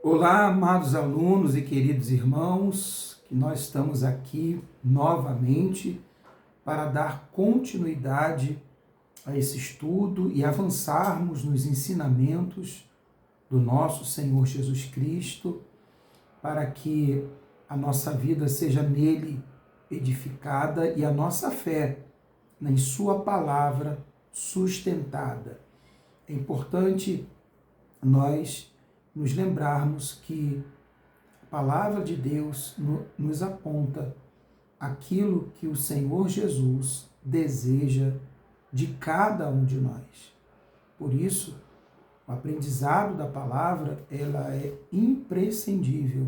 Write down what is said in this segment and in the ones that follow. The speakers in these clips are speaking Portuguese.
Olá, amados alunos e queridos irmãos, que nós estamos aqui novamente para dar continuidade a esse estudo e avançarmos nos ensinamentos do nosso Senhor Jesus Cristo, para que a nossa vida seja nele edificada e a nossa fé em Sua palavra sustentada. É importante nós nos lembrarmos que a palavra de Deus nos aponta aquilo que o Senhor Jesus deseja de cada um de nós. Por isso, o aprendizado da palavra, ela é imprescindível.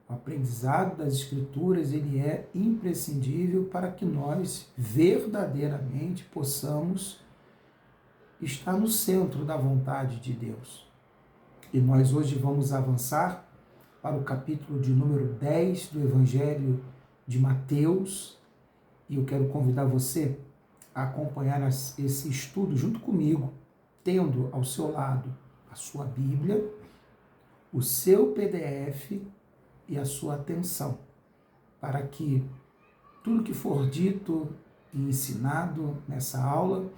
O aprendizado das Escrituras, ele é imprescindível para que nós verdadeiramente possamos estar no centro da vontade de Deus. E nós hoje vamos avançar para o capítulo de número 10 do Evangelho de Mateus. E eu quero convidar você a acompanhar esse estudo junto comigo, tendo ao seu lado a sua Bíblia, o seu PDF e a sua atenção, para que tudo que for dito e ensinado nessa aula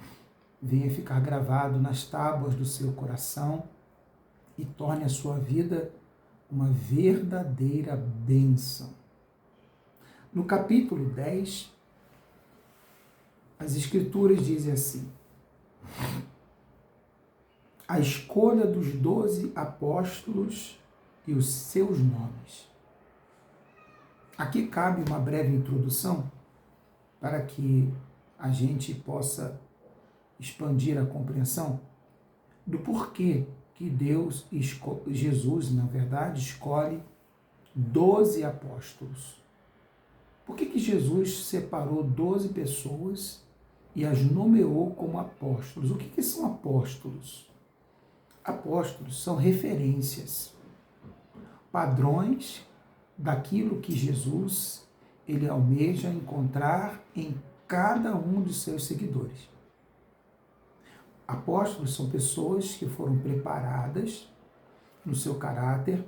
venha ficar gravado nas tábuas do seu coração e torne a sua vida uma verdadeira bênção. No capítulo 10, as Escrituras dizem assim: a escolha dos 12 apóstolos e os seus nomes. Aqui cabe uma breve introdução para que a gente possa expandir a compreensão do porquê que Jesus, na verdade, escolhe 12 apóstolos. Por que Jesus separou 12 pessoas e as nomeou como apóstolos? O que são apóstolos? Apóstolos são referências, padrões daquilo que Jesus ele almeja encontrar em cada um de seus seguidores. Apóstolos são pessoas que foram preparadas no seu caráter,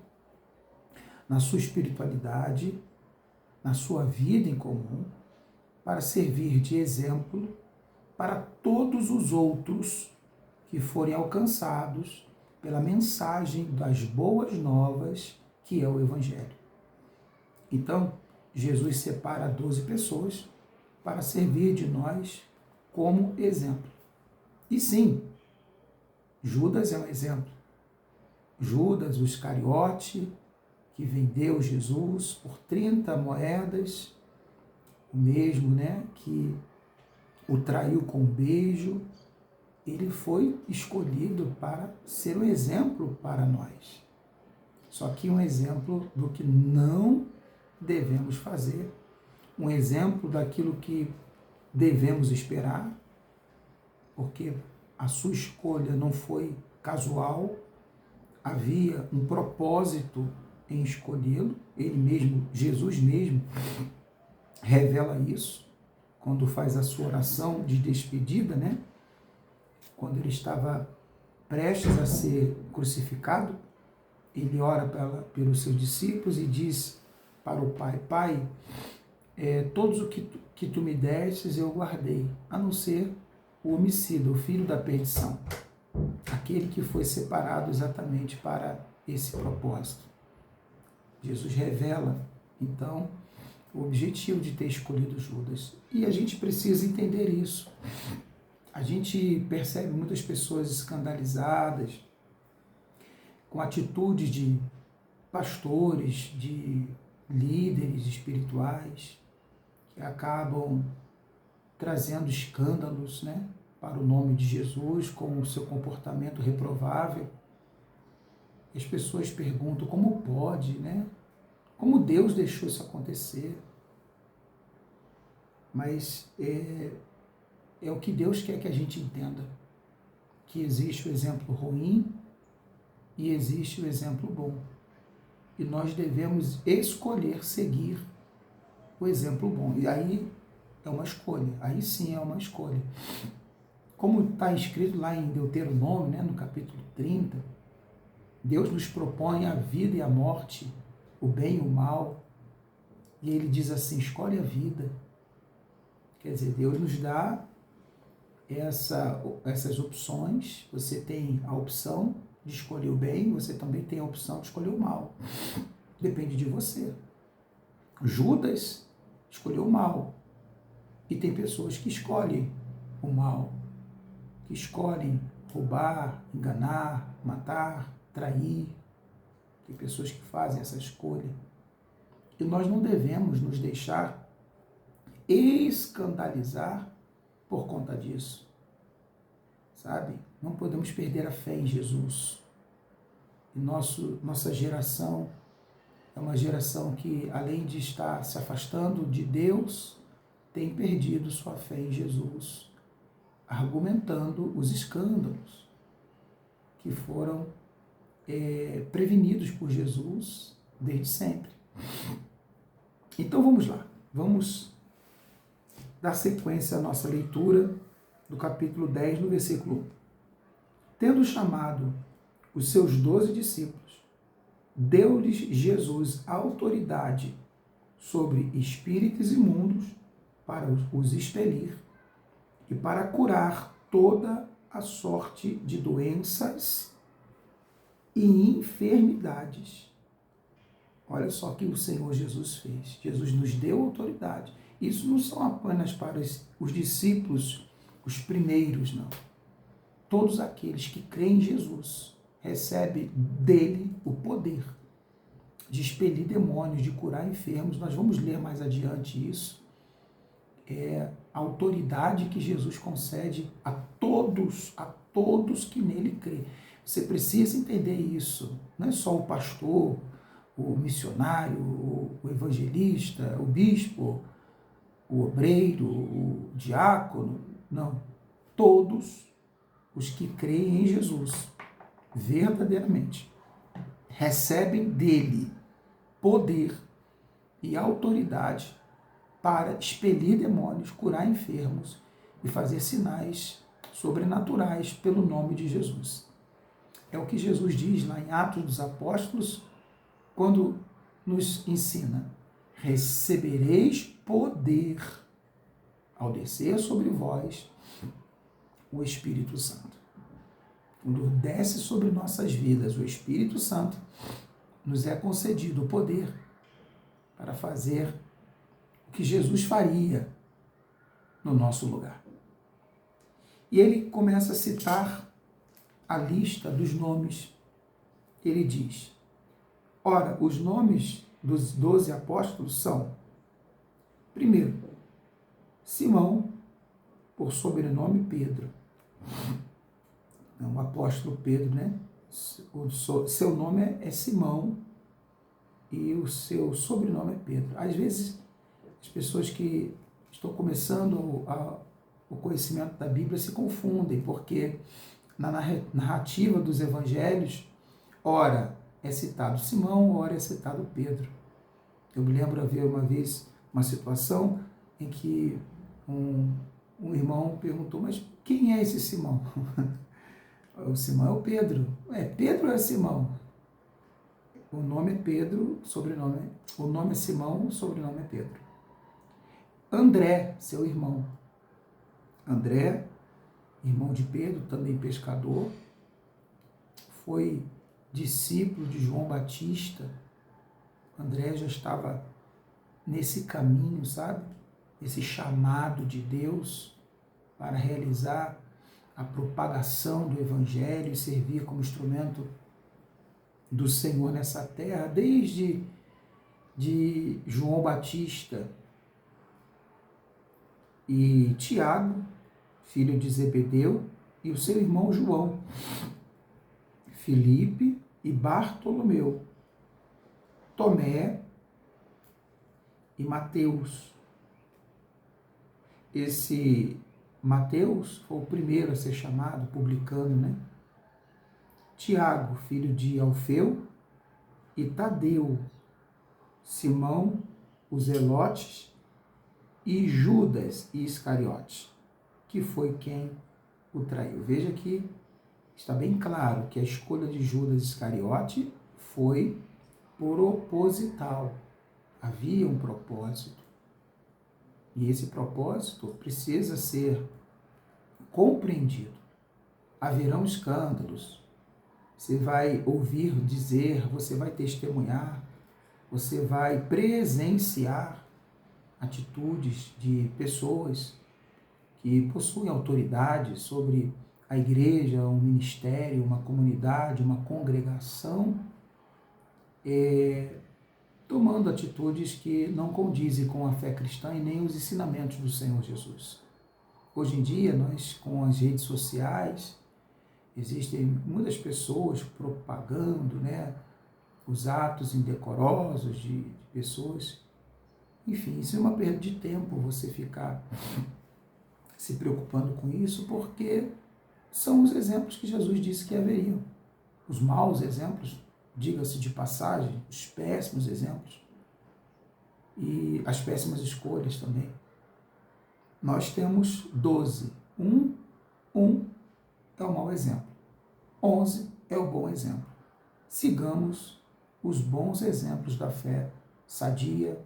na sua espiritualidade, na sua vida em comum, para servir de exemplo para todos os outros que forem alcançados pela mensagem das boas novas, que é o Evangelho. Então, Jesus separa 12 pessoas para servir de nós como exemplo. E sim, Judas é um exemplo. Judas, o Iscariote, que vendeu Jesus por 30 moedas, o mesmo, que o traiu com um beijo, ele foi escolhido para ser um exemplo para nós. Só que um exemplo do que não devemos fazer, um exemplo daquilo que devemos esperar, porque a sua escolha não foi casual, havia um propósito em escolhê-lo, ele mesmo, Jesus mesmo, revela isso, quando faz a sua oração de despedida, quando ele estava prestes a ser crucificado, ele ora pelos seus discípulos e diz para o Pai: Pai, todos o que tu me destes eu guardei, a não ser o homicida, o filho da perdição, aquele que foi separado exatamente para esse propósito. Jesus revela, então, o objetivo de ter escolhido Judas. E a gente precisa entender isso. A gente percebe muitas pessoas escandalizadas com atitudes de pastores, de líderes espirituais, que acabam trazendo escândalos, para o nome de Jesus, com o seu comportamento reprovável. As pessoas perguntam como pode, como Deus deixou isso acontecer. Mas é o que Deus quer que a gente entenda, que existe o exemplo ruim e existe o exemplo bom. E nós devemos escolher seguir o exemplo bom. E aí é uma escolha, aí sim é uma escolha. Como está escrito lá em Deuteronômio, no capítulo 30, Deus nos propõe a vida e a morte, o bem e o mal, e ele diz assim, escolhe a vida. Quer dizer, Deus nos dá essas opções. Você tem a opção de escolher o bem, você também tem a opção de escolher o mal. Depende de você. Judas escolheu o mal. E tem pessoas que escolhem o mal, que escolhem roubar, enganar, matar, trair. Tem pessoas que fazem essa escolha. E nós não devemos nos deixar escandalizar por conta disso. Sabe? Não podemos perder a fé em Jesus. E nossa geração é uma geração que, além de estar se afastando de Deus, tem perdido sua fé em Jesus, argumentando os escândalos que foram prevenidos por Jesus desde sempre. Então vamos lá, vamos dar sequência à nossa leitura do capítulo 10, no versículo 1. Tendo chamado os seus 12 discípulos, deu-lhes Jesus autoridade sobre espíritos imundos para os expelir e para curar toda a sorte de doenças e enfermidades. Olha só o que o Senhor Jesus fez. Jesus nos deu autoridade. Isso não são apenas para os discípulos, os primeiros, não. Todos aqueles que creem em Jesus recebem dele o poder de expelir demônios, de curar enfermos. Nós vamos ler mais adiante isso. É a autoridade que Jesus concede a todos que nele crêem. Você precisa entender isso. Não é só o pastor, o missionário, o evangelista, o bispo, o obreiro, o diácono. Não. Todos os que creem em Jesus, verdadeiramente, recebem dele poder e autoridade para expelir demônios, curar enfermos e fazer sinais sobrenaturais pelo nome de Jesus. É o que Jesus diz lá em Atos dos Apóstolos, quando nos ensina: recebereis poder ao descer sobre vós o Espírito Santo. Quando desce sobre nossas vidas o Espírito Santo, nos é concedido o poder para fazer o que Jesus faria no nosso lugar. E ele começa a citar a lista dos nomes. Ele diz: ora, os nomes dos 12 apóstolos são, primeiro, Simão, por sobrenome Pedro. O apóstolo Pedro, né? O seu nome é Simão e o seu sobrenome é Pedro. Às vezes, as pessoas que estão começando o conhecimento da Bíblia se confundem, porque na narrativa dos evangelhos, ora é citado Simão, ora é citado Pedro. Eu me lembro haver uma vez uma situação em que um irmão perguntou: mas quem é esse Simão? O Simão é o Pedro. Pedro é Simão. O nome é Pedro, o nome é Simão, o sobrenome é Pedro. André, seu irmão. André, irmão de Pedro, também pescador, foi discípulo de João Batista. André já estava nesse caminho, sabe? Esse chamado de Deus para realizar a propagação do Evangelho e servir como instrumento do Senhor nessa terra, desde de João Batista e Tiago, filho de Zebedeu, e o seu irmão João, Filipe e Bartolomeu, Tomé e Mateus. Esse Mateus foi o primeiro a ser chamado, publicano, né? Tiago, filho de Alfeu, e Tadeu, Simão, os Zelotes, e Judas Iscariote, que foi quem o traiu. Veja que está bem claro que a escolha de Judas Iscariote foi proposital. Havia um propósito. E esse propósito precisa ser compreendido. Haverão escândalos. Você vai ouvir dizer, você vai testemunhar, você vai presenciar atitudes de pessoas que possuem autoridade sobre a igreja, um ministério, uma comunidade, uma congregação, tomando atitudes que não condizem com a fé cristã e nem os ensinamentos do Senhor Jesus. Hoje em dia, nós, com as redes sociais, existem muitas pessoas propagando, os atos indecorosos de pessoas. Enfim, isso é uma perda de tempo, você ficar se preocupando com isso, porque são os exemplos que Jesus disse que haveriam. Os maus exemplos, diga-se de passagem, os péssimos exemplos e as péssimas escolhas também. Nós temos 12. Um é o mau exemplo. 11 é o bom exemplo. Sigamos os bons exemplos da fé sadia,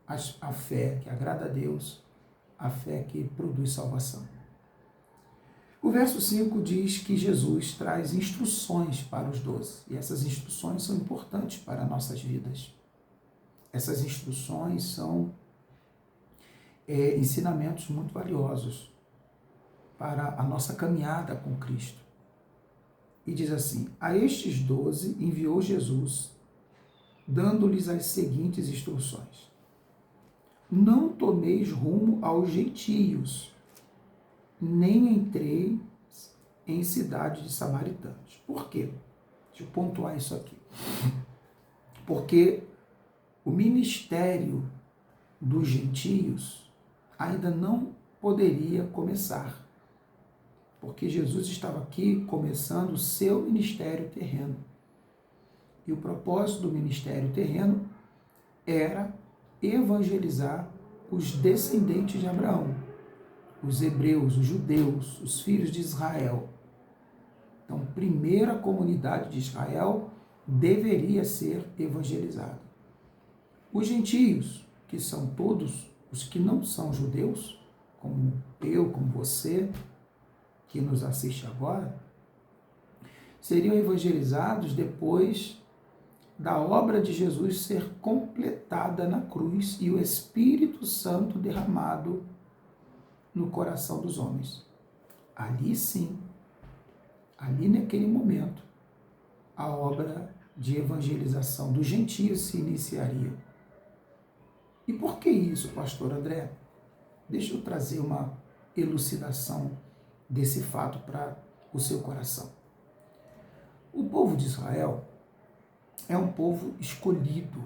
a fé que agrada a Deus, a fé que produz salvação. O verso 5 diz que Jesus traz instruções para os 12, e essas instruções são importantes para nossas vidas. Essas instruções são ensinamentos muito valiosos para a nossa caminhada com Cristo. E diz assim: a estes 12 enviou Jesus, dando-lhes as seguintes instruções: não tomeis rumo aos gentios, nem entrei em cidade de samaritanos. Por quê? Deixa eu pontuar isso aqui. Porque o ministério dos gentios ainda não poderia começar. Porque Jesus estava aqui começando o seu ministério terreno. E o propósito do ministério terreno era evangelizar os descendentes de Abraão, os hebreus, os judeus, os filhos de Israel. Então, primeiro a comunidade de Israel deveria ser evangelizada. Os gentios, que são todos os que não são judeus, como eu, como você, que nos assiste agora, seriam evangelizados depois da obra de Jesus ser completada na cruz e o Espírito Santo derramado no coração dos homens. Ali sim, ali naquele momento, a obra de evangelização dos gentios se iniciaria. E por que isso, pastor André? Deixa eu trazer uma elucidação desse fato para o seu coração. O povo de Israel é um povo escolhido,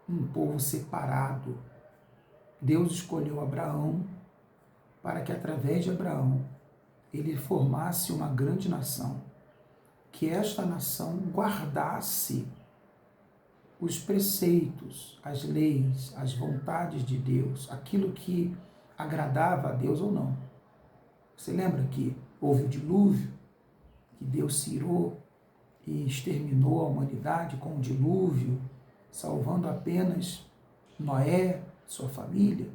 um povo separado. Deus escolheu Abraão para que, através de Abraão, ele formasse uma grande nação, que esta nação guardasse os preceitos, as leis, as vontades de Deus, aquilo que agradava a Deus ou não. Você lembra que houve o dilúvio, que Deus se irou e exterminou a humanidade com o dilúvio, salvando apenas Noé, sua família?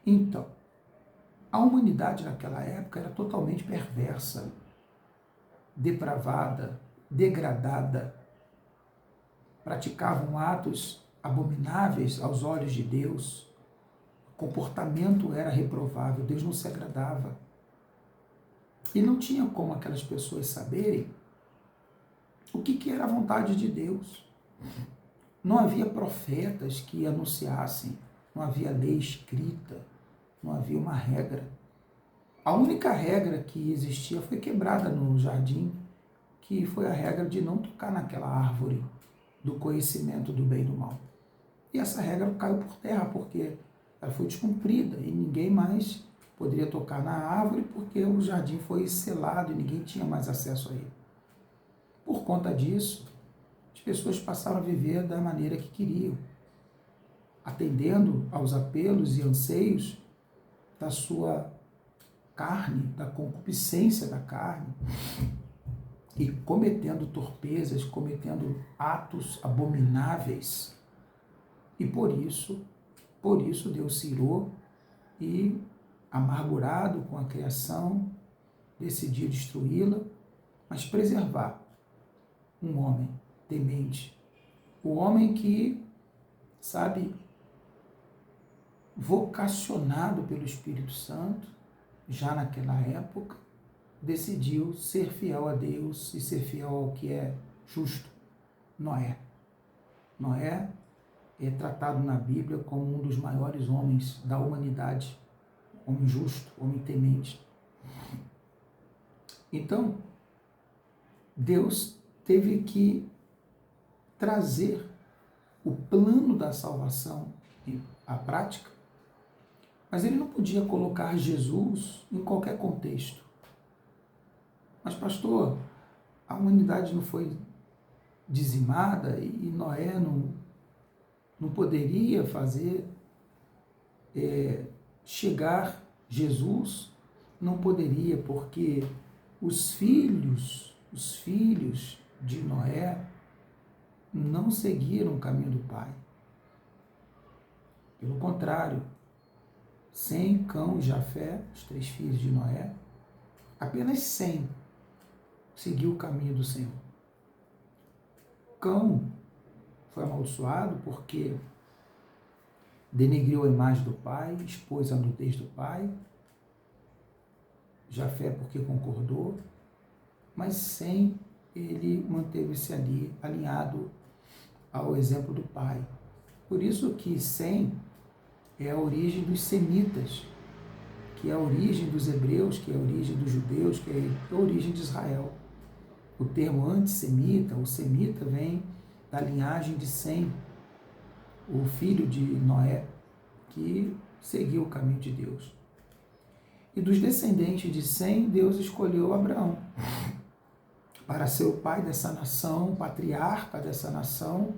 Então, a humanidade naquela época era totalmente perversa, depravada, degradada, praticavam atos abomináveis aos olhos de Deus, o comportamento era reprovável, Deus não se agradava. E não tinha como aquelas pessoas saberem o que era a vontade de Deus. Não havia profetas que anunciassem, não havia lei escrita, não havia uma regra. A única regra que existia foi quebrada no jardim, que foi a regra de não tocar naquela árvore do conhecimento do bem e do mal. E essa regra caiu por terra, porque ela foi descumprida e ninguém mais poderia tocar na árvore, porque o jardim foi selado e ninguém tinha mais acesso a ele. Por conta disso, as pessoas passaram a viver da maneira que queriam, atendendo aos apelos e anseios da sua carne, da concupiscência da carne, e cometendo torpezas, cometendo atos abomináveis. E por isso Deus se irou e, amargurado com a criação, decidiu destruí-la, mas preservar um homem temente, o homem que, sabe, vocacionado pelo Espírito Santo, já naquela época, decidiu ser fiel a Deus e ser fiel ao que é justo, Noé. Noé é tratado na Bíblia como um dos maiores homens da humanidade, homem justo, homem temente. Então, Deus teve que trazer o plano da salvação à prática, mas ele não podia colocar Jesus em qualquer contexto. Mas, pastor, a humanidade não foi dizimada e Noé não poderia fazer chegar Jesus? Não poderia, porque os filhos de Noé não seguiram o caminho do pai. Pelo contrário, Sem, Cão e Jafé, os 3 filhos de Noé, apenas Sem seguiu o caminho do Senhor. Cão foi amaldiçoado porque denegriu a imagem do pai, expôs a nudez do pai. Jafé porque concordou, mas Sem, ele manteve-se ali alinhado ao exemplo do pai. Por isso que Sem é a origem dos semitas, que é a origem dos hebreus, que é a origem dos judeus, que é a origem de Israel. O termo antissemita, ou semita, vem da linhagem de Sem, o filho de Noé, que seguiu o caminho de Deus. E dos descendentes de Sem, Deus escolheu Abraão para ser o pai dessa nação, patriarca dessa nação,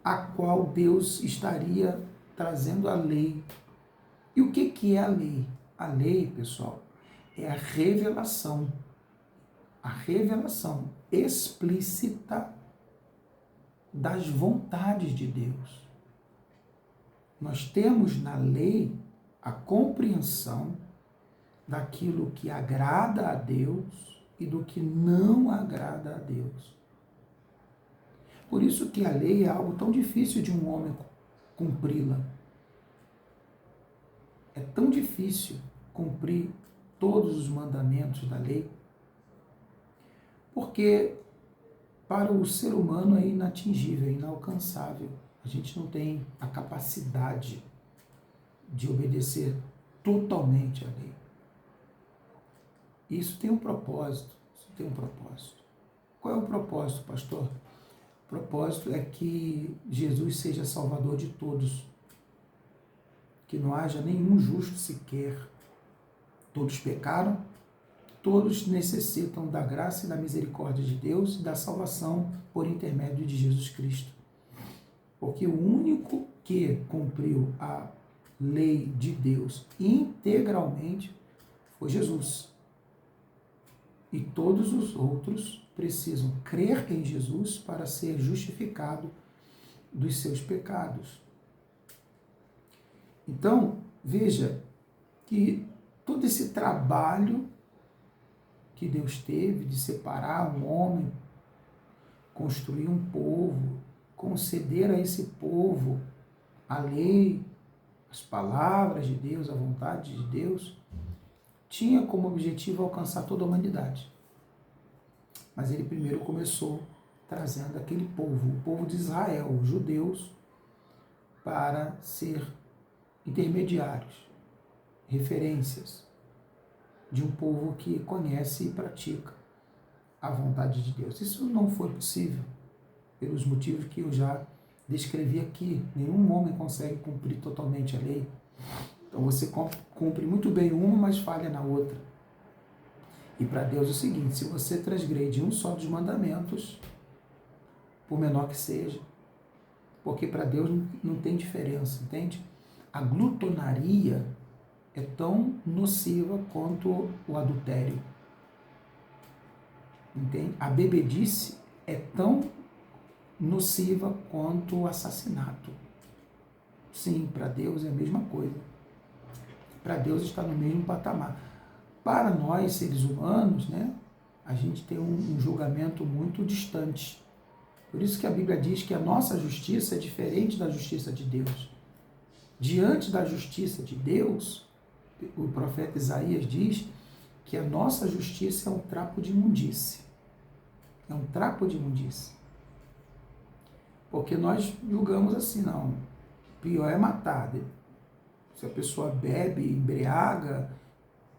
a qual Deus estaria trazendo a lei. E o que é a lei? A lei, pessoal, é a revelação explícita das vontades de Deus. Nós temos na lei a compreensão daquilo que agrada a Deus e do que não agrada a Deus. Por isso que a lei é algo tão difícil de um homem cumpri-la. É tão difícil cumprir todos os mandamentos da lei, porque para o ser humano é inatingível, é inalcançável. A gente não tem a capacidade de obedecer totalmente à lei. Isso tem um propósito, Qual é o propósito, pastor? O propósito é que Jesus seja salvador de todos, que não haja nenhum justo sequer. Todos pecaram, todos necessitam da graça e da misericórdia de Deus e da salvação por intermédio de Jesus Cristo. Porque o único que cumpriu a lei de Deus integralmente foi Jesus. E todos os outros precisam crer em Jesus para ser justificado dos seus pecados. Então, veja que todo esse trabalho que Deus teve de separar um homem, construir um povo, conceder a esse povo a lei, as palavras de Deus, a vontade de Deus, tinha como objetivo alcançar toda a humanidade. Mas ele primeiro começou trazendo aquele povo, o povo de Israel, os judeus, para ser intermediários, referências de um povo que conhece e pratica a vontade de Deus. Isso não foi possível, pelos motivos que eu já descrevi aqui. Nenhum homem consegue cumprir totalmente a lei. Então você cumpre muito bem uma, mas falha na outra. E para Deus é o seguinte: se você transgrede um só dos mandamentos, por menor que seja, porque para Deus não tem diferença, entende? A glutonaria é tão nociva quanto o adultério. Entende? A bebedice é tão nociva quanto o assassinato. Sim, para Deus é a mesma coisa. Para Deus está no mesmo patamar. Para nós, seres humanos, né, a gente tem um julgamento muito distante. Por isso que a Bíblia diz que a nossa justiça é diferente da justiça de Deus. Diante da justiça de Deus, o profeta Isaías diz que a nossa justiça é um trapo de imundície. É um trapo de imundície. Porque nós julgamos assim, não. Pior é matar. Se a pessoa bebe, embriaga,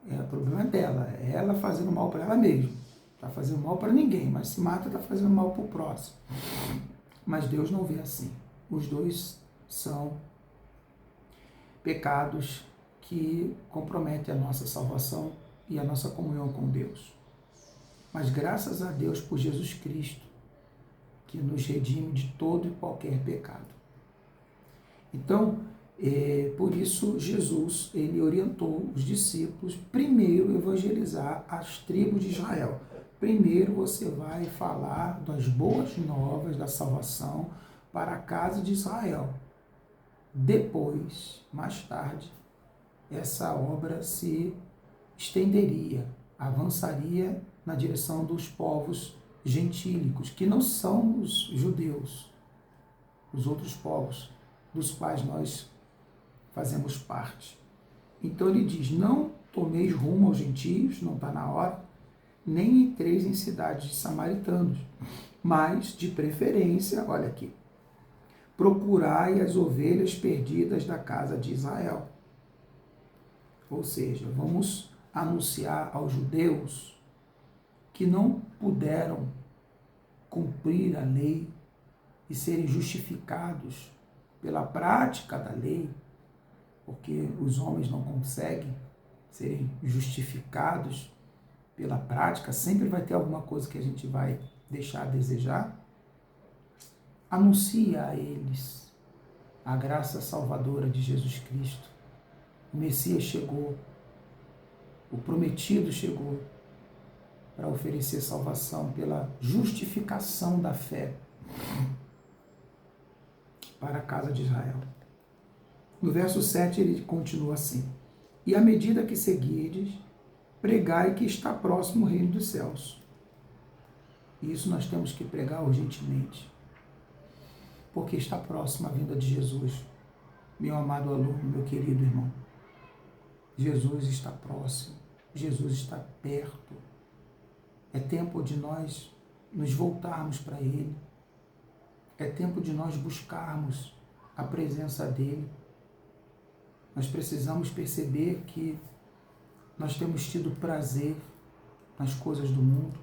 o problema é dela. É ela fazendo mal para ela mesma. Está fazendo mal para ninguém, mas se mata, está fazendo mal para o próximo. Mas Deus não vê assim. Os dois são pecados que comprometem a nossa salvação e a nossa comunhão com Deus. Mas graças a Deus por Jesus Cristo, que nos redime de todo e qualquer pecado. Então, por isso Jesus, ele orientou os discípulos primeiro evangelizar as tribos de Israel. Primeiro você vai falar das boas novas da salvação para a casa de Israel. Depois, mais tarde, essa obra se estenderia, avançaria na direção dos povos gentílicos, que não são os judeus, os outros povos dos quais nós fazemos parte. Então ele diz, não tomeis rumo aos gentios, não está na hora, nem entreis em cidades de samaritanos, mas, de preferência, olha aqui, procurai as ovelhas perdidas da casa de Israel. Ou seja, vamos anunciar aos judeus que não puderam cumprir a lei e serem justificados pela prática da lei, porque os homens não conseguem serem justificados pela prática, sempre vai ter alguma coisa que a gente vai deixar a desejar. Anuncia a eles a graça salvadora de Jesus Cristo. O Messias chegou, o prometido chegou para oferecer salvação pela justificação da fé para a casa de Israel. No verso 7 ele continua assim, e à medida que seguirdes, pregai que está próximo o reino dos céus. E isso nós temos que pregar urgentemente, porque está próximo a vinda de Jesus. Meu amado aluno, meu querido irmão, Jesus está próximo, Jesus está perto. É tempo de nós nos voltarmos para Ele. É tempo de nós buscarmos a presença dEle. Nós precisamos perceber que nós temos tido prazer nas coisas do mundo,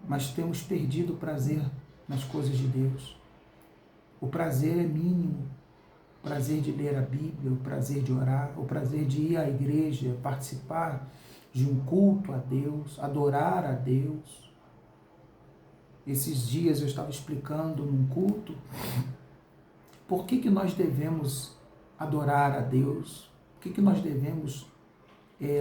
mas temos perdido o prazer nas coisas de Deus. O prazer é mínimo. O prazer de ler a Bíblia, o prazer de orar, o prazer de ir à igreja, participar de um culto a Deus, adorar a Deus. Esses dias eu estava explicando num culto por que nós devemos adorar a Deus, por que nós devemos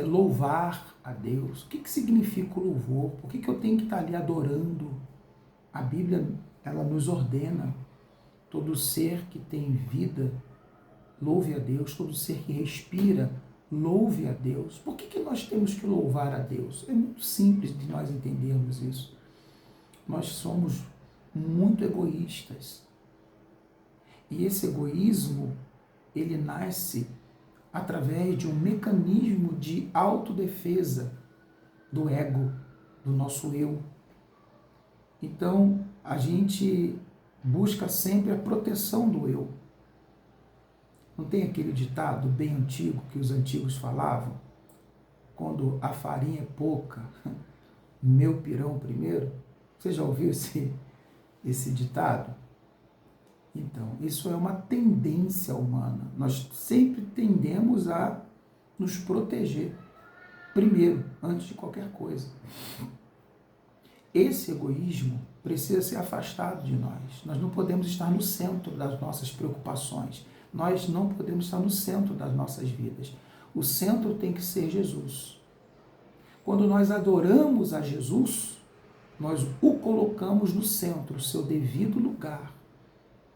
louvar a Deus, o que significa o louvor, por que eu tenho que estar ali adorando. A Bíblia, ela nos ordena, todo ser que tem vida, louve a Deus, todo ser que respira, louve a Deus. Por que nós temos que louvar a Deus? É muito simples de nós entendermos isso. Nós somos muito egoístas. E esse egoísmo, ele nasce através de um mecanismo de autodefesa do ego, do nosso eu. Então, a gente busca sempre a proteção do eu. Não tem aquele ditado bem antigo que os antigos falavam? Quando a farinha é pouca, meu pirão primeiro. Você já ouviu esse ditado? Então, isso é uma tendência humana. Nós sempre tendemos a nos proteger primeiro, antes de qualquer coisa. Esse egoísmo precisa ser afastado de nós. Nós não podemos estar no centro das nossas preocupações. Nós não podemos estar no centro das nossas vidas. O centro tem que ser Jesus. Quando nós adoramos a Jesus, nós o colocamos no centro, o seu devido lugar,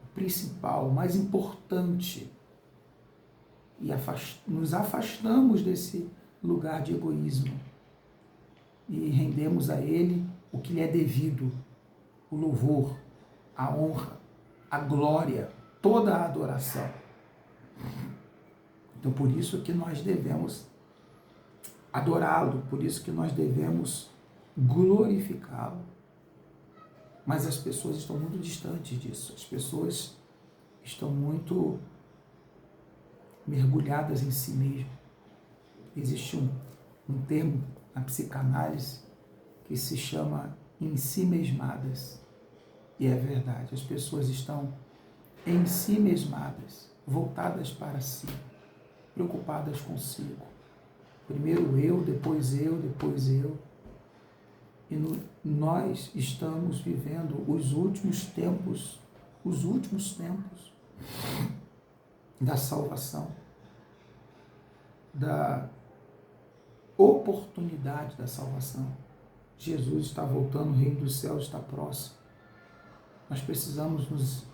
o principal, o mais importante. E nos afastamos desse lugar de egoísmo e rendemos a Ele o que lhe é devido, o louvor, a honra, a glória, toda a adoração. Então, por isso que nós devemos adorá-lo, por isso que nós devemos glorificá-lo. Mas as pessoas estão muito distantes disso. As pessoas estão muito mergulhadas em si mesmas. Existe um termo na psicanálise que se chama ensimesmadas. E é verdade, as pessoas estão ensimesmadas, voltadas para si, preocupadas consigo. Primeiro eu, depois eu, depois eu. E nós estamos vivendo os últimos tempos da salvação, da oportunidade da salvação. Jesus está voltando, o reino dos céus está próximo. Nós precisamos nos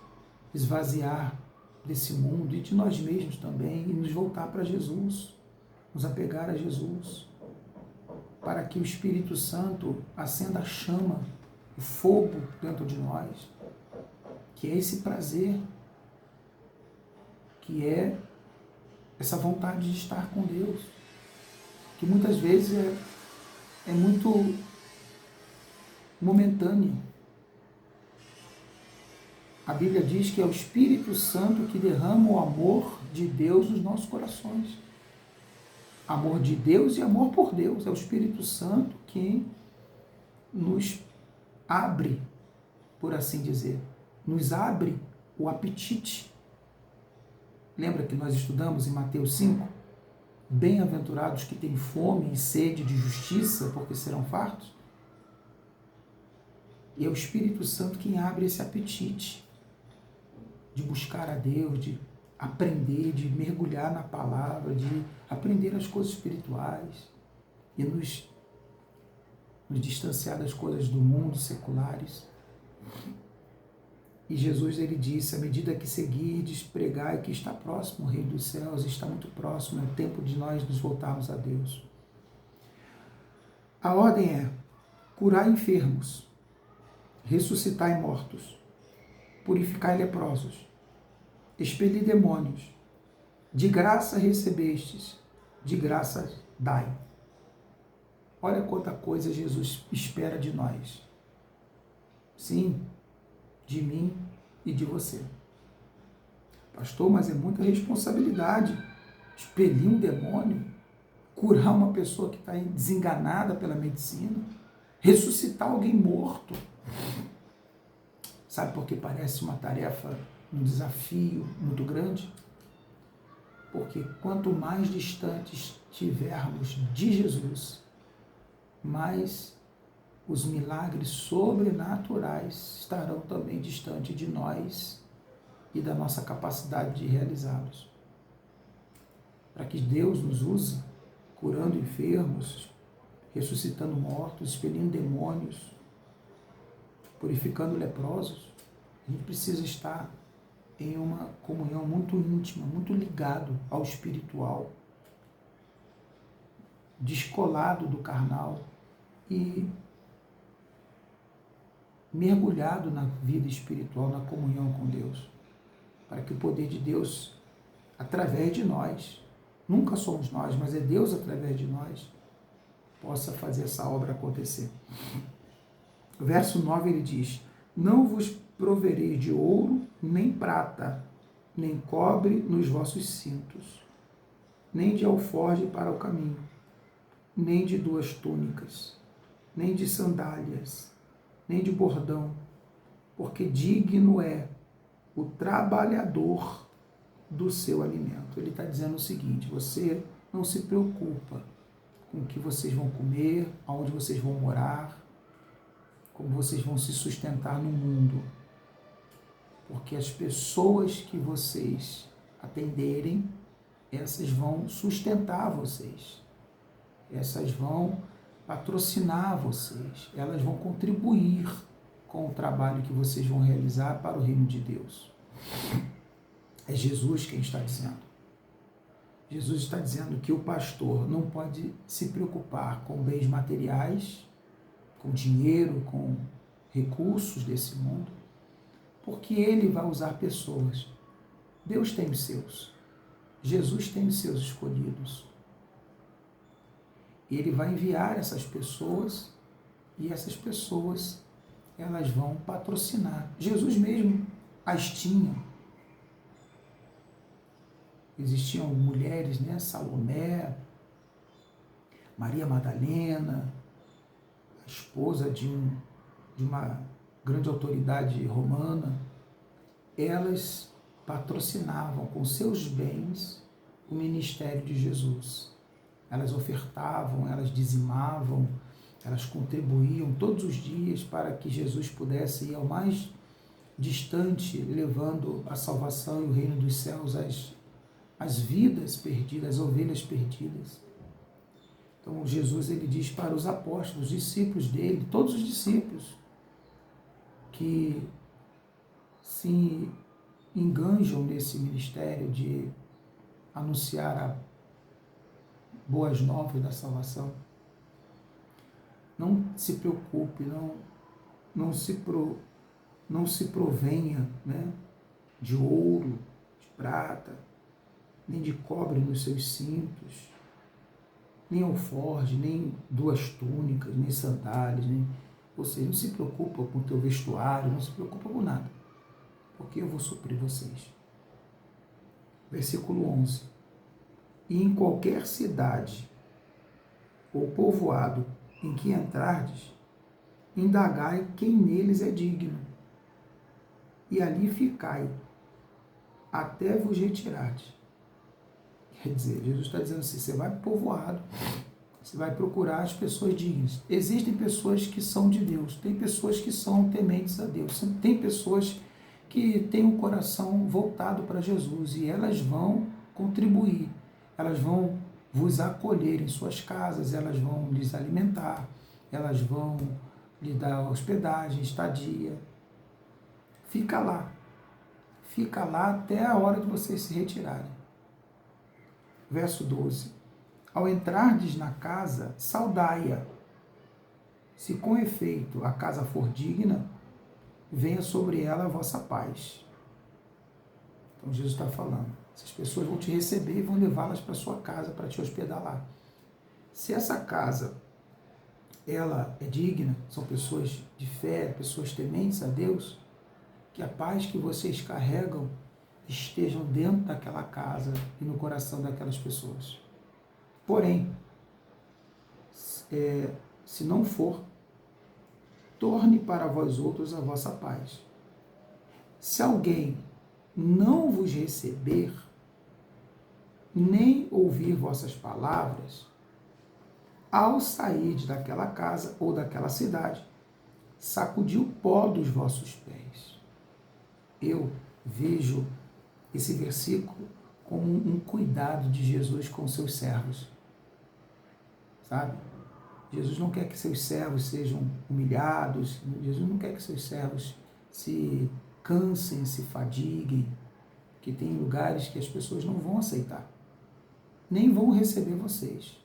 esvaziar desse mundo e de nós mesmos também e nos voltar para Jesus, nos apegar a Jesus, para que o Espírito Santo acenda a chama, o fogo dentro de nós, que é esse prazer, que é essa vontade de estar com Deus, que muitas vezes é muito momentâneo. A Bíblia diz que é o Espírito Santo que derrama o amor de Deus nos nossos corações. Amor de Deus e amor por Deus. É o Espírito Santo que nos abre, por assim dizer, nos abre o apetite. Lembra que nós estudamos em Mateus 5? Bem-aventurados que têm fome e sede de justiça, porque serão fartos. E é o Espírito Santo quem abre esse apetite de buscar a Deus, de aprender, de mergulhar na palavra, de aprender as coisas espirituais e nos distanciar das coisas do mundo, seculares. E Jesus, ele disse, à medida que seguirdes, pregai que está próximo, o reino dos céus está muito próximo, é o tempo de nós nos voltarmos a Deus. A ordem é curar enfermos, ressuscitar mortos, purificar leprosos, expelir demônios, de graça recebestes, de graça dai. Olha quanta coisa Jesus espera de nós. Sim, de mim e de você. Pastor, mas é muita responsabilidade. Expelir um demônio, curar uma pessoa que está desenganada pela medicina, ressuscitar alguém morto. Sabe por que parece uma tarefa, um desafio muito grande? Porque quanto mais distantes estivermos de Jesus, mais os milagres sobrenaturais estarão também distantes de nós e da nossa capacidade de realizá-los. Para que Deus nos use, curando enfermos, ressuscitando mortos, expelindo demônios, purificando leprosos, a gente precisa estar em uma comunhão muito íntima, muito ligado ao espiritual, descolado do carnal e mergulhado na vida espiritual, na comunhão com Deus, para que o poder de Deus, através de nós, nunca somos nós, mas é Deus através de nós, possa fazer essa obra acontecer. O verso 9 ele diz, não vos proverei de ouro, nem prata, nem cobre nos vossos cintos, nem de alforje para o caminho, nem de 2 túnicas, nem de sandálias, nem de bordão, porque digno é o trabalhador do seu alimento. Ele está dizendo o seguinte, você não se preocupa com o que vocês vão comer, aonde vocês vão morar, como vocês vão se sustentar no mundo, porque as pessoas que vocês atenderem essas vão sustentar vocês, essas vão patrocinar vocês, elas vão contribuir com o trabalho que vocês vão realizar para o reino de Deus. É Jesus quem está dizendo. Jesus está dizendo que o pastor não pode se preocupar com bens materiais, com dinheiro, com recursos desse mundo, porque ele vai usar pessoas. Deus tem os seus. Jesus tem os seus escolhidos. Ele vai enviar essas pessoas e essas pessoas, elas vão patrocinar. Jesus mesmo as tinha. Existiam mulheres, né? Salomé, Maria Madalena, a esposa de uma grande autoridade romana. Elas patrocinavam com seus bens o ministério de Jesus. Elas ofertavam, elas dizimavam, elas contribuíam todos os dias para que Jesus pudesse ir ao mais distante, levando a salvação e o reino dos céus às vidas perdidas, às ovelhas perdidas. Então Jesus, ele diz para os apóstolos, os discípulos dele, todos os discípulos, que se enganjam nesse ministério de anunciar a boas novas da salvação. Não se preocupe, não se provenha, né, de ouro, de prata, nem de cobre nos seus cintos, nem alforje, nem 2 túnicas, nem sandálias, ou seja, não se preocupa com o teu vestuário, não se preocupa com nada, porque eu vou suprir vocês. Versículo 11. E em qualquer cidade ou povoado em que entrardes, indagai quem neles é digno, e ali ficai, até vos retirardes. Quer dizer, Jesus está dizendo assim, você vai para o povoado, você vai procurar as pessoas dignas. Existem pessoas que são de Deus, tem pessoas que são tementes a Deus, tem pessoas que têm um coração voltado para Jesus, e elas vão contribuir, elas vão vos acolher em suas casas, elas vão lhes alimentar, elas vão lhe dar hospedagem, estadia. Fica lá até a hora de vocês se retirarem. Verso 12. Ao entrardes na casa, saudai-a. Se com efeito a casa for digna, venha sobre ela a vossa paz. Então Jesus está falando. Essas pessoas vão te receber e vão levá-las para sua casa para te hospedar lá. Se essa casa, ela é digna, são pessoas de fé, pessoas tementes a Deus, que a paz que vocês carregam estejam dentro daquela casa e no coração daquelas pessoas. Porém, se não for, torne para vós outros a vossa paz. Se alguém não vos receber, nem ouvir vossas palavras, ao sair daquela casa ou daquela cidade, sacudi o pó dos vossos pés. Eu vejo esse versículo como um cuidado de Jesus com seus servos. Sabe? Jesus não quer que seus servos sejam humilhados, Jesus não quer que seus servos se cansem, se fadiguem, que tem lugares que as pessoas não vão aceitar, nem vão receber vocês,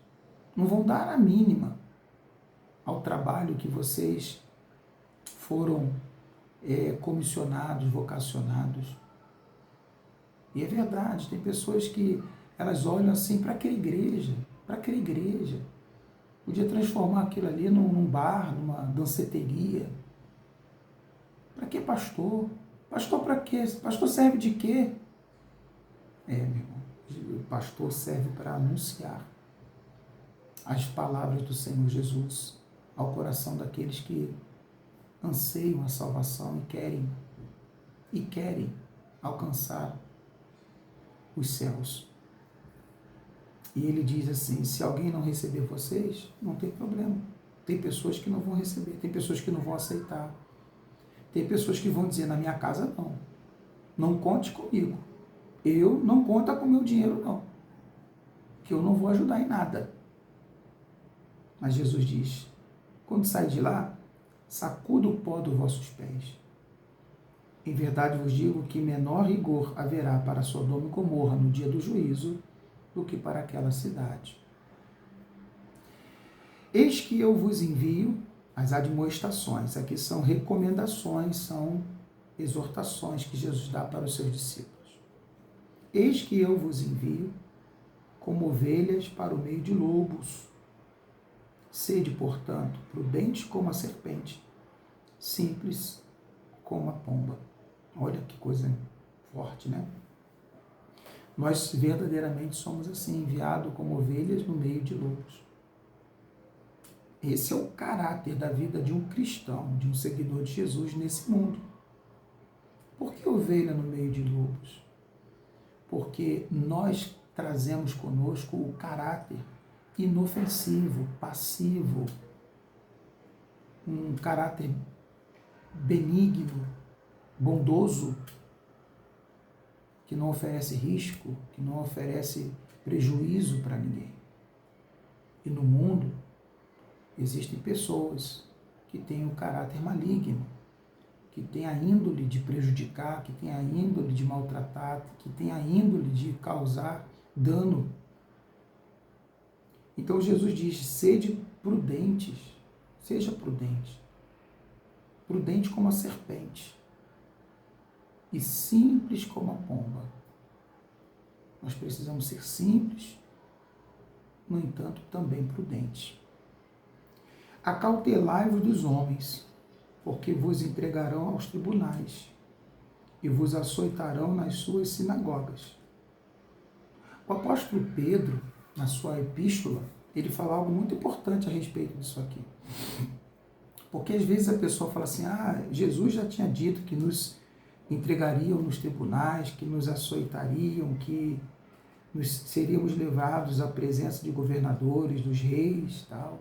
não vão dar a mínima ao trabalho que vocês foram comissionados, vocacionados. E é verdade, tem pessoas que elas olham assim para aquela igreja, podia transformar aquilo ali num bar, numa danceteria. Para que pastor? Pastor para quê? Pastor serve de quê? Meu irmão, o pastor serve para anunciar as palavras do Senhor Jesus ao coração daqueles que anseiam a salvação e querem alcançar os céus. E ele diz assim, se alguém não receber vocês, não tem problema. Tem pessoas que não vão receber, tem pessoas que não vão aceitar. Tem pessoas que vão dizer, na minha casa não conte comigo. Eu não conta com meu dinheiro não. que eu não vou ajudar em nada. Mas Jesus diz, quando sai de lá, sacuda o pó dos vossos pés. Em verdade vos digo que menor rigor haverá para Sodoma e Gomorra no dia do juízo do que para aquela cidade. Eis que eu vos envio as admoestações. Aqui são recomendações, são exortações que Jesus dá para os seus discípulos. Eis que eu vos envio como ovelhas para o meio de lobos. Sede, portanto, prudentes como a serpente, simples como a pomba. Olha que coisa forte, né? Nós verdadeiramente somos assim, enviados como ovelhas no meio de lobos. Esse é o caráter da vida de um cristão, de um seguidor de Jesus nesse mundo. Por que ovelha no meio de lobos? Porque nós trazemos conosco o caráter inofensivo, passivo, um caráter benigno, bondoso, que não oferece risco, que não oferece prejuízo para ninguém. E no mundo existem pessoas que têm o caráter maligno, que têm a índole de prejudicar, que têm a índole de maltratar, que têm a índole de causar dano. Então Jesus diz, sede prudentes, seja prudente, prudente como a serpente e simples como a pomba. Nós precisamos ser simples, no entanto, também prudentes. Acautelai-vos dos homens, porque vos entregarão aos tribunais e vos açoitarão nas suas sinagogas. O apóstolo Pedro, na sua epístola, ele fala algo muito importante a respeito disso aqui. Porque às vezes a pessoa fala assim, Jesus já tinha dito que nos entregariam nos tribunais, que nos açoitariam, que nós seríamos levados à presença de governadores, dos reis, tal.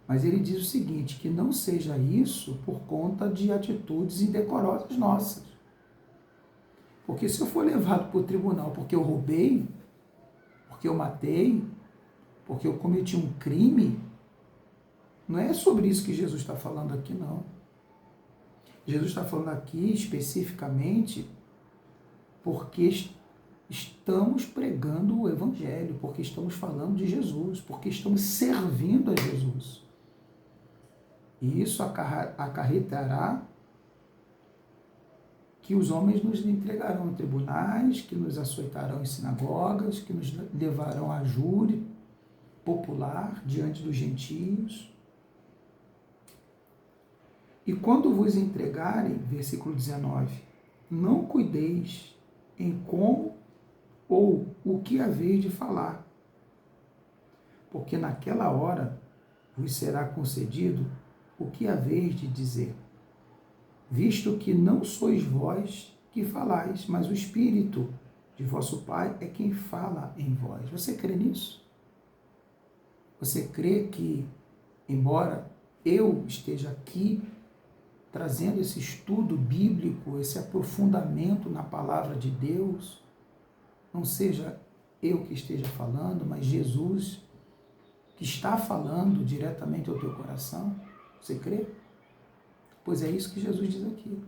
Mas ele diz o seguinte, que não seja isso por conta de atitudes indecorosas nossas. Porque se eu for levado para o tribunal porque eu roubei, porque eu matei, porque eu cometi um crime, não é sobre isso que Jesus está falando aqui, não. Jesus está falando aqui especificamente porque estamos pregando o Evangelho, porque estamos falando de Jesus, porque estamos servindo a Jesus. E isso acarretará que os homens nos entregarão em tribunais, que nos açoitarão em sinagogas, que nos levarão a júri popular diante dos gentios. E quando vos entregarem, versículo 19, não cuideis em como ou o que haveis de falar, porque naquela hora vos será concedido o que haveis de dizer, visto que não sois vós que falais, mas o Espírito de vosso Pai é quem fala em vós. Você crê nisso? Você crê que, embora eu esteja aqui trazendo esse estudo bíblico, esse aprofundamento na palavra de Deus, não seja eu que esteja falando, mas Jesus que está falando diretamente ao teu coração? Você crê? Pois é isso que Jesus diz aqui.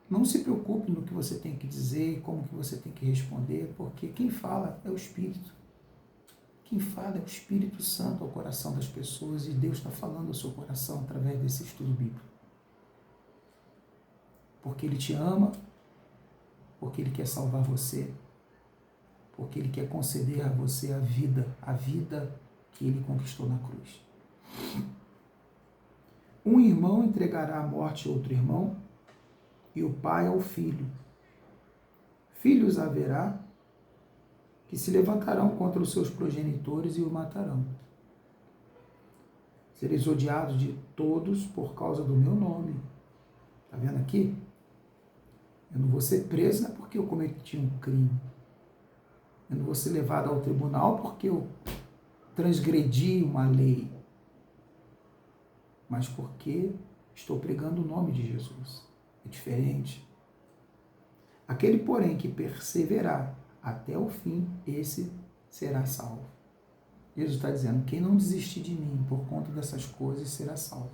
Não se preocupe no que você tem que dizer, como que você tem que responder, porque quem fala é o Espírito. Quem fala é o Espírito Santo ao coração das pessoas, e Deus está falando ao seu coração através desse estudo bíblico. Porque Ele te ama, porque Ele quer salvar você, porque Ele quer conceder a você a vida que Ele conquistou na cruz. Um irmão entregará à morte outro irmão, e o pai ao filho. Filhos haverá que se levantarão contra os seus progenitores e o matarão. Sereis odiados de todos por causa do meu nome. Está vendo aqui? Eu não vou ser preso não é porque eu cometi um crime. Eu não vou ser levado ao tribunal porque eu transgredi uma lei. Mas porque estou pregando o nome de Jesus. É diferente. Aquele, porém, que perseverar até o fim, esse será salvo. Jesus está dizendo, quem não desistir de mim por conta dessas coisas será salvo.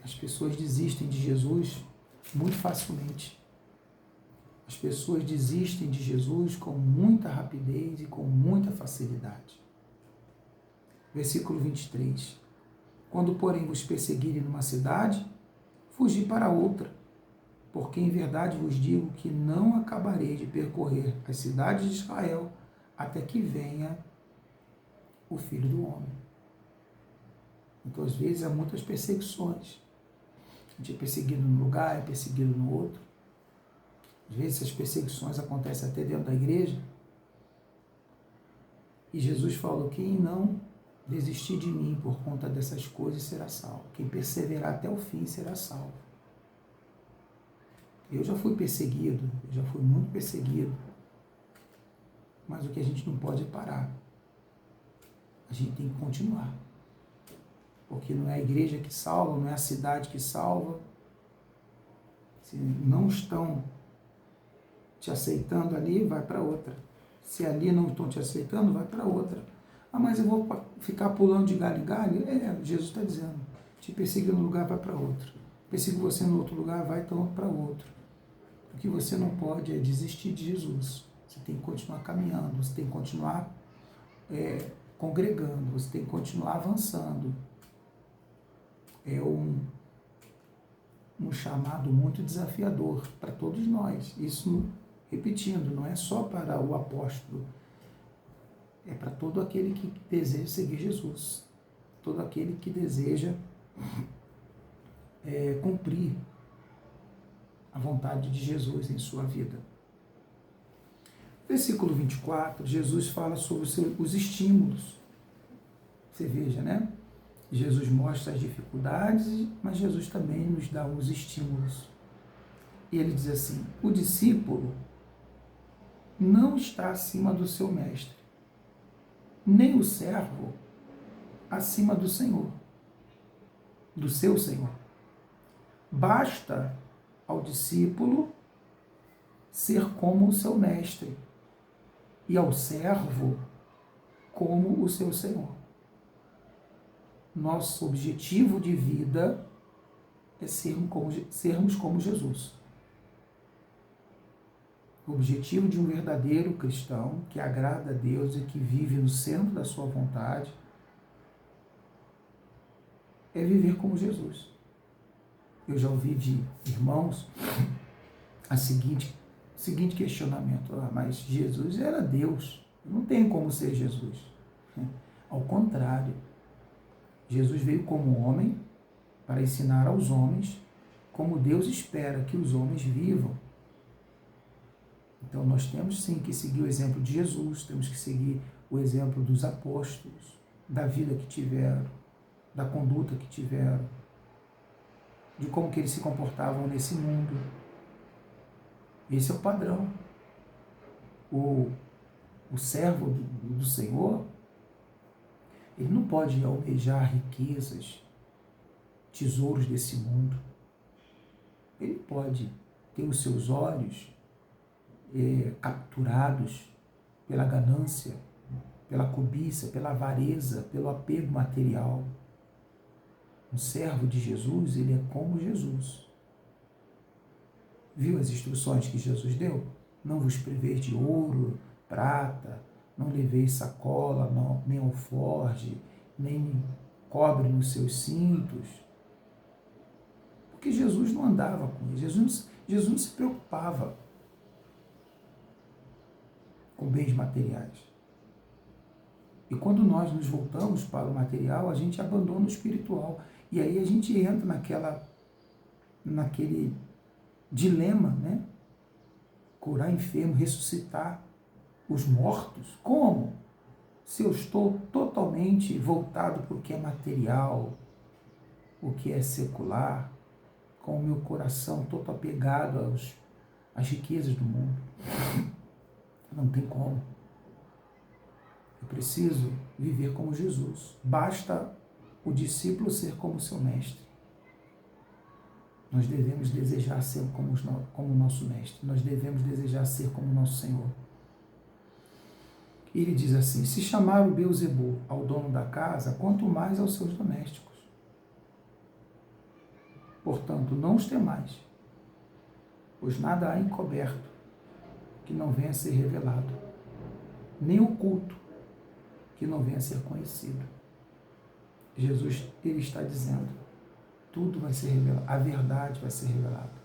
As pessoas desistem de Jesus muito facilmente. As pessoas desistem de Jesus com muita rapidez e com muita facilidade. Versículo 23. Quando, porém, vos perseguirem numa cidade, fugi para outra, porque em verdade vos digo que não acabarei de percorrer as cidades de Israel até que venha o Filho do Homem. Então, às vezes, há muitas perseguições. A gente é perseguido num lugar, é perseguido no outro. Às vezes, essas perseguições acontecem até dentro da igreja. E Jesus falou, quem não desistir de mim por conta dessas coisas será salvo. Quem perseverar até o fim será salvo. Eu já fui perseguido, já fui muito perseguido. Mas o que a gente não pode é parar. A gente tem que continuar. Porque não é a igreja que salva, não é a cidade que salva. Se não estão te aceitando ali, vai para outra. Se ali não estão te aceitando, vai para outra. Ah, mas eu vou ficar pulando de galho em galho? Jesus está dizendo, te perseguir num lugar, vai para outro. Perseguir você no outro lugar, vai então para outro. O que você não pode é desistir de Jesus. Você tem que continuar caminhando, você tem que continuar congregando, você tem que continuar avançando. É um chamado muito desafiador para todos nós. Isso, repetindo, não é só para o apóstolo, é para todo aquele que deseja seguir Jesus, todo aquele que deseja cumprir a vontade de Jesus em sua vida. Versículo 24, Jesus fala sobre os estímulos. Você veja, né? Jesus mostra as dificuldades, mas Jesus também nos dá os estímulos. E ele diz assim, o discípulo não está acima do seu mestre, nem o servo acima do Senhor, do seu Senhor. Basta ao discípulo ser como o seu mestre e ao servo como o seu Senhor. Nosso objetivo de vida é sermos como Jesus. O objetivo de um verdadeiro cristão que agrada a Deus e que vive no centro da sua vontade é viver como Jesus. Eu já ouvi de irmãos o seguinte questionamento, mas Jesus era Deus, não tem como ser Jesus. Ao contrário, Jesus veio como homem para ensinar aos homens como Deus espera que os homens vivam. Então nós temos sim que seguir o exemplo de Jesus, temos que seguir o exemplo dos apóstolos, da vida que tiveram, da conduta que tiveram, de como que eles se comportavam nesse mundo. Esse é o padrão. O servo do Senhor, ele não pode almejar riquezas, tesouros desse mundo. Ele pode ter os seus olhos capturados pela ganância, pela cobiça, pela avareza, pelo apego material. Um servo de Jesus, ele é como Jesus. Viu as instruções que Jesus deu? Não vos priveis de ouro, prata, não leveis sacola, nem alforge, nem cobre nos seus cintos. Porque Jesus não andava com isso. Jesus não se preocupava com bens materiais. E quando nós nos voltamos para o material, a gente abandona o espiritual. E aí a gente entra naquele dilema, né? Curar enfermo, ressuscitar os mortos. Como? Se eu estou totalmente voltado para o que é material, o que é secular, com o meu coração todo apegado às riquezas do mundo. Não tem como. Eu preciso viver como Jesus. Basta o discípulo ser como seu mestre. Nós devemos desejar ser como o nosso mestre. Nós devemos desejar ser como o nosso Senhor. Ele diz assim: se chamaram Beelzebul ao dono da casa, quanto mais aos seus domésticos. Portanto, não os temais, pois nada há encoberto que não venha a ser revelado, nem oculto que não venha a ser conhecido. Jesus, ele está dizendo, tudo vai ser revelado, a verdade vai ser revelada.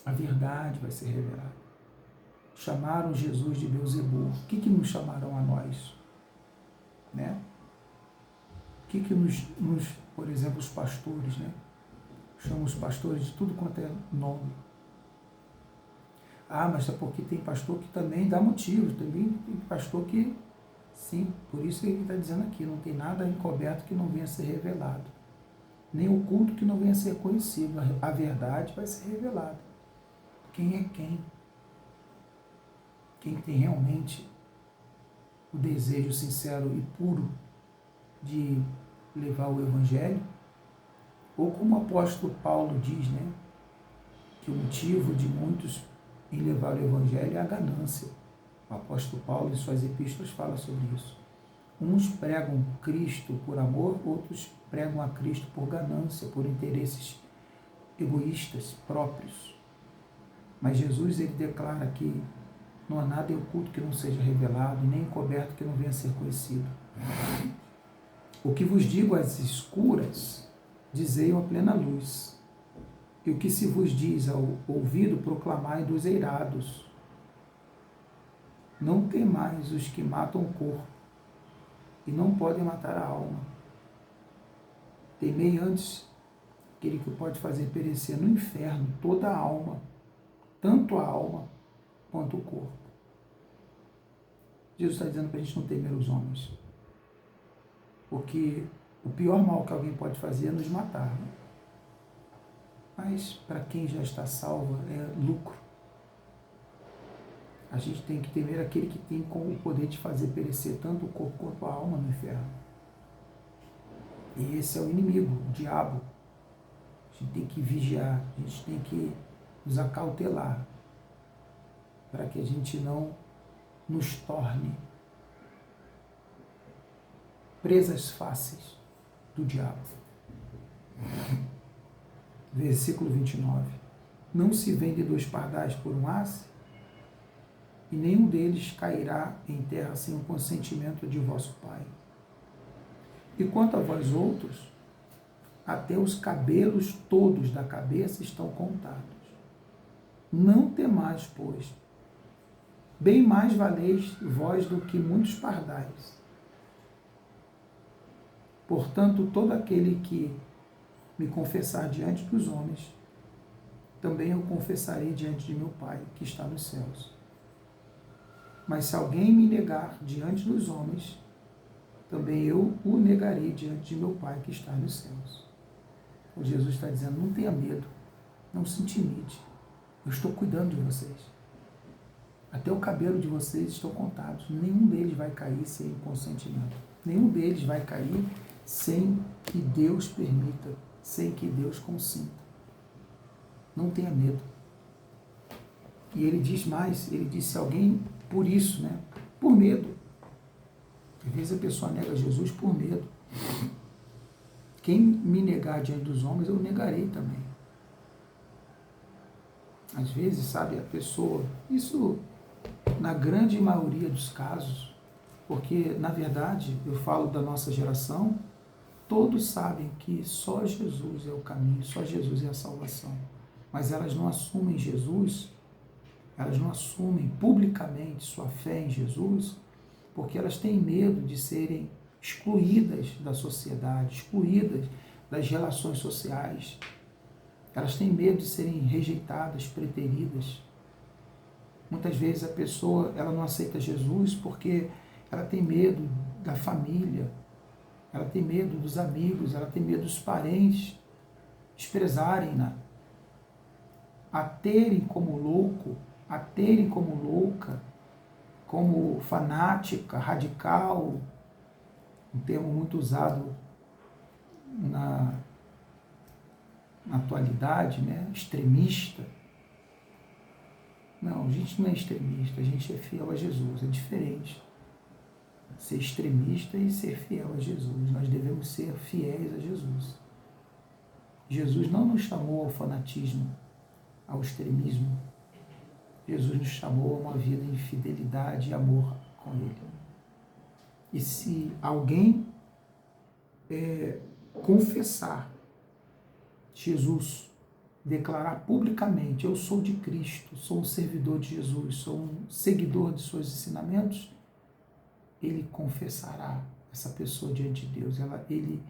A verdade vai ser revelada. Chamaram Jesus de Beelzebul. O que nos chamarão a nós? Né? O que por exemplo, os pastores, né? Chamam os pastores de tudo quanto é nome. Ah, mas é porque tem pastor que também dá motivo, também tem pastor que, sim, por isso ele está dizendo aqui, não tem nada encoberto que não venha a ser revelado, nem oculto que não venha a ser conhecido. A verdade vai ser revelada. Quem é quem? Quem tem realmente o desejo sincero e puro de levar o Evangelho, ou como o apóstolo Paulo diz, né, que o motivo de muitos em levar o Evangelho é a ganância. O apóstolo Paulo, em suas epístolas, fala sobre isso. Uns pregam Cristo por amor, outros pregam a Cristo por ganância, por interesses egoístas próprios. Mas Jesus, ele declara que não há nada oculto que não seja revelado, nem encoberto que não venha a ser conhecido. O que vos digo às escuras, dizei-o à plena luz. E o que se vos diz ao ouvido, proclamai dos eirados. Não temais os que matam o corpo, e não podem matar a alma. Temei antes aquele que pode fazer perecer no inferno toda a alma, tanto a alma quanto o corpo. Jesus está dizendo para a gente não temer os homens, porque o pior mal que alguém pode fazer é nos matar. Né? Mas para quem já está salvo é lucro. A gente tem que temer aquele que tem o poder de fazer perecer tanto o corpo quanto a alma no inferno. E esse é o inimigo, o diabo. A gente tem que vigiar, a gente tem que nos acautelar para que a gente não nos torne presas fáceis do diabo. Versículo 29. Não se vende 2 pardais por um asse, e nenhum deles cairá em terra sem o consentimento de vosso Pai. E quanto a vós outros, até os cabelos todos da cabeça estão contados. Não temais, pois, bem mais valeis vós do que muitos pardais. Portanto, todo aquele que me confessar diante dos homens, também eu confessarei diante de meu Pai, que está nos céus. Mas se alguém me negar diante dos homens, também eu o negarei diante de meu Pai, que está nos céus. O Jesus está dizendo, não tenha medo, não se intimide, eu estou cuidando de vocês. Até o cabelo de vocês estão contados, nenhum deles vai cair sem consentimento. Nenhum deles vai cair sem que Deus permita, sem que Deus consinta. Não tenha medo. E ele diz mais, ele diz, se alguém, por isso, né, por medo. Às vezes a pessoa nega Jesus por medo. Quem me negar diante dos homens, eu negarei também. Às vezes, sabe, a pessoa, isso na grande maioria dos casos, porque, na verdade, eu falo da nossa geração, todos sabem que só Jesus é o caminho, só Jesus é a salvação. Mas elas não assumem Jesus, elas não assumem publicamente sua fé em Jesus, porque elas têm medo de serem excluídas da sociedade, excluídas das relações sociais. Elas têm medo de serem rejeitadas, preteridas. Muitas vezes a pessoa ela não aceita Jesus porque ela tem medo da família, ela tem medo dos amigos, ela tem medo dos parentes desprezarem-na, a terem como louco, a terem como louca, como fanática, radical, um termo muito usado na atualidade, né? Extremista. Não, a gente não é extremista, a gente é fiel a Jesus, é diferente. ser extremista e ser fiel a Jesus. Nós devemos ser fiéis a Jesus. Jesus não nos chamou ao fanatismo, ao extremismo. Jesus nos chamou a uma vida em fidelidade e amor com Ele. E se alguém confessar Jesus, declarar publicamente, eu sou de Cristo, sou um servidor de Jesus, sou um seguidor de seus ensinamentos, ele confessará essa pessoa diante de Deus, ele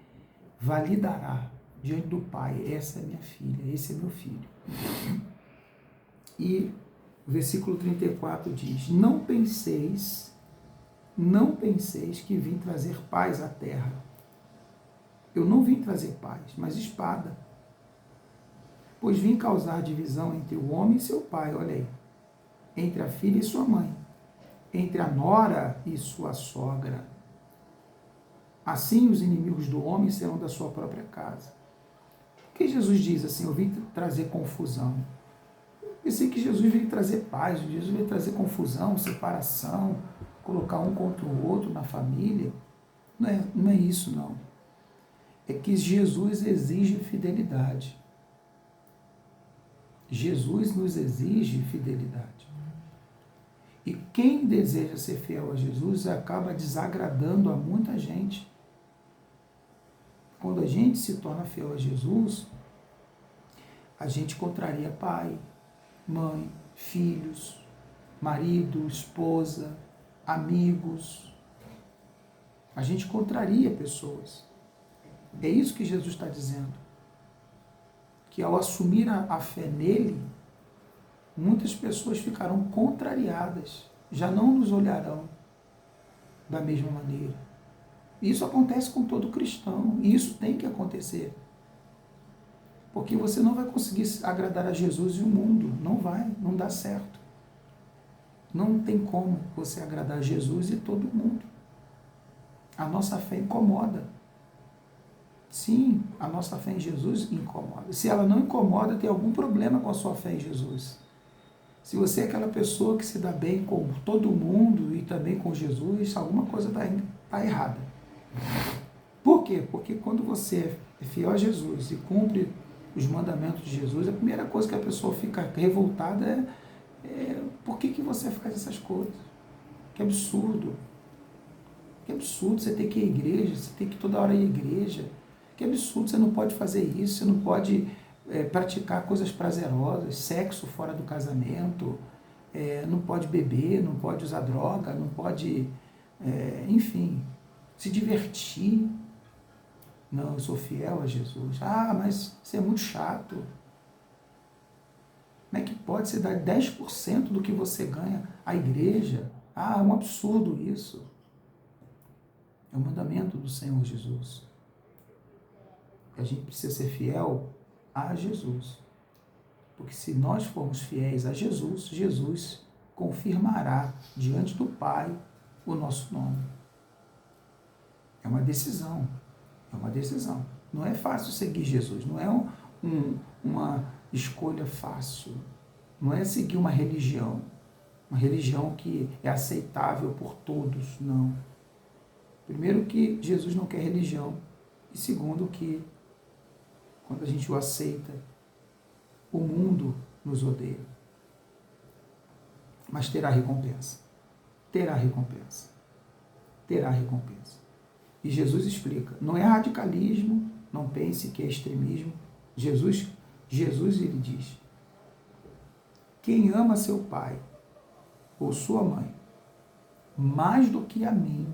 validará diante do Pai, essa é minha filha, esse é meu filho. E o versículo 34 diz, não penseis que vim trazer paz à terra. Eu não vim trazer paz, mas espada. Pois vim causar divisão entre o homem e seu pai, olha aí, entre a filha e sua mãe, entre a nora e sua sogra. Assim os inimigos do homem serão da sua própria casa. Por que Jesus diz assim, eu vim trazer confusão? Eu pensei que Jesus veio trazer paz, Jesus veio trazer confusão, separação, colocar um contra o outro na família. Não é isso, não. É que Jesus exige fidelidade. Jesus nos exige fidelidade. E quem deseja ser fiel a Jesus acaba desagradando a muita gente. Quando a gente se torna fiel a Jesus, a gente contraria pai, mãe, filhos, marido, esposa, amigos. A gente contraria pessoas. É isso que Jesus está dizendo. Que ao assumir a fé nele, muitas pessoas ficarão contrariadas, já não nos olharão da mesma maneira. Isso acontece com todo cristão, e isso tem que acontecer. Porque você não vai conseguir agradar a Jesus e o mundo, não vai, não dá certo. Não tem como você agradar a Jesus e todo mundo. A nossa fé incomoda. Sim, a nossa fé em Jesus incomoda. Se ela não incomoda, tem algum problema com a sua fé em Jesus. Se você é aquela pessoa que se dá bem com todo mundo e também com Jesus, alguma coisa está errada. Por quê? Porque quando você é fiel a Jesus e cumpre os mandamentos de Jesus, a primeira coisa que a pessoa fica revoltada é por que você faz essas coisas? Que absurdo. Que absurdo você ter que ir à igreja, você tem que toda hora ir à igreja. Que absurdo, você não pode fazer isso, você não pode praticar coisas prazerosas, sexo fora do casamento, não pode beber, não pode usar droga, não pode, enfim, se divertir. Não, eu sou fiel a Jesus. Ah, mas você é muito chato. Como é que pode você dar 10% do que você ganha à igreja? Ah, é um absurdo isso. É o mandamento do Senhor Jesus. A gente precisa ser fiel a Jesus. Porque se nós formos fiéis a Jesus, Jesus confirmará diante do Pai o nosso nome. É uma decisão. É uma decisão. Não é fácil seguir Jesus. Não é uma escolha fácil. Não é seguir uma religião. Uma religião que é aceitável por todos. Não. Primeiro que Jesus não quer religião. E segundo que quando a gente o aceita, o mundo nos odeia. Mas terá recompensa. Terá recompensa. Terá recompensa. E Jesus explica. Não é radicalismo, não pense que é extremismo. Jesus ele diz, quem ama seu pai ou sua mãe mais do que a mim,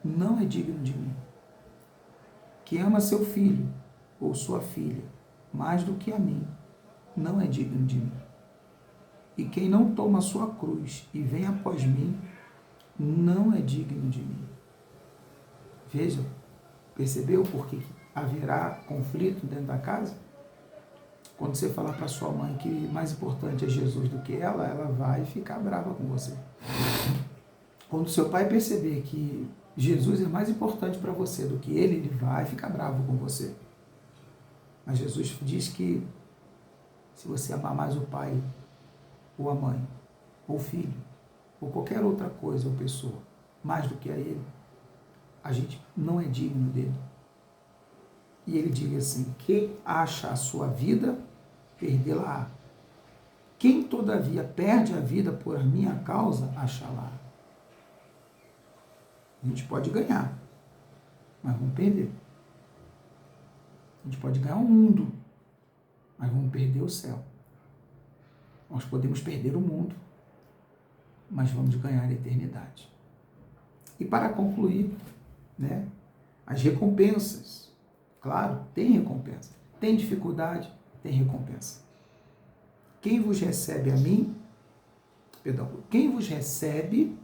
não é digno de mim. Quem ama seu filho ou sua filha mais do que a mim, não é digno de mim. E quem não toma a sua cruz e vem após mim, não é digno de mim. Veja, percebeu por que haverá conflito dentro da casa? Quando você falar para sua mãe que mais importante é Jesus do que ela vai ficar brava com você. Quando seu pai perceber que Jesus é mais importante para você do que ele vai ficar bravo com você. Mas Jesus diz que se você amar mais o pai, ou a mãe, ou o filho, ou qualquer outra coisa ou pessoa, mais do que a Ele, a gente não é digno dele. E ele diz assim: quem acha a sua vida, perdê-la-á. Quem, todavia, perde a vida por minha causa, achará. A gente pode ganhar, mas vamos perder. A gente pode ganhar o mundo, mas vamos perder o céu. Nós podemos perder o mundo, mas vamos ganhar a eternidade. E para concluir, né, as recompensas. Claro, tem recompensa. Tem dificuldade, tem recompensa. Quem vos recebe a mim, quem vos recebe,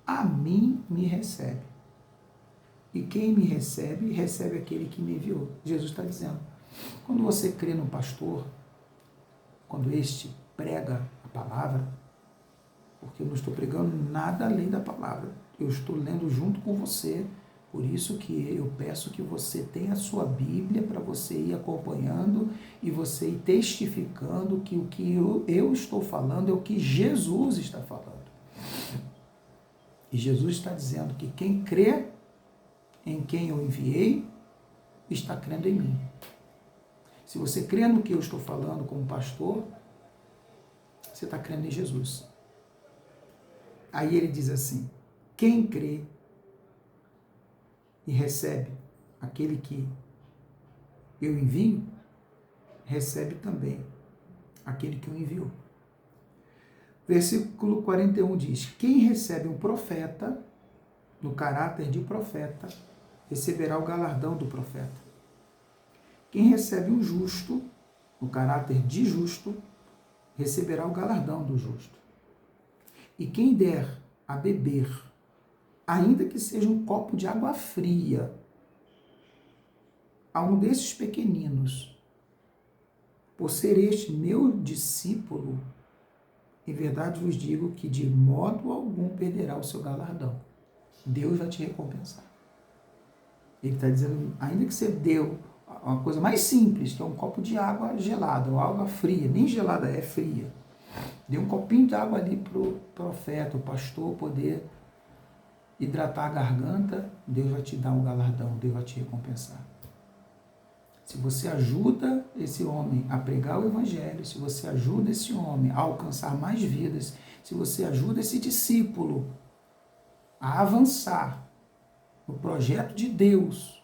a mim me recebe. E quem me recebe, recebe aquele que me enviou. Jesus está dizendo, quando você crê no pastor, quando este prega a palavra, porque eu não estou pregando nada além da palavra, eu estou lendo junto com você, por isso que eu peço que você tenha a sua Bíblia para você ir acompanhando e você ir testificando que o que eu estou falando é o que Jesus está falando. E Jesus está dizendo que quem crê em quem eu enviei, está crendo em mim. Se você crê no que eu estou falando como pastor, você está crendo em Jesus. Aí ele diz assim, quem crê e recebe aquele que eu envio, recebe também aquele que o enviou. Versículo 41 diz, quem recebe um profeta, no caráter de profeta, receberá o galardão do profeta. Quem recebe um justo, no caráter de justo, receberá o galardão do justo. E quem der a beber, ainda que seja um copo de água fria, a um desses pequeninos, por ser este meu discípulo, em verdade vos digo que de modo algum perderá o seu galardão. Deus vai te recompensar. Ele está dizendo, ainda que você deu uma coisa mais simples, que é um copo de água gelada, ou água fria, nem gelada, é fria. Dê um copinho de água ali para o profeta, o pastor, poder hidratar a garganta, Deus vai te dar um galardão, Deus vai te recompensar. Se você ajuda esse homem a pregar o evangelho, se você ajuda esse homem a alcançar mais vidas, se você ajuda esse discípulo a avançar no projeto de Deus,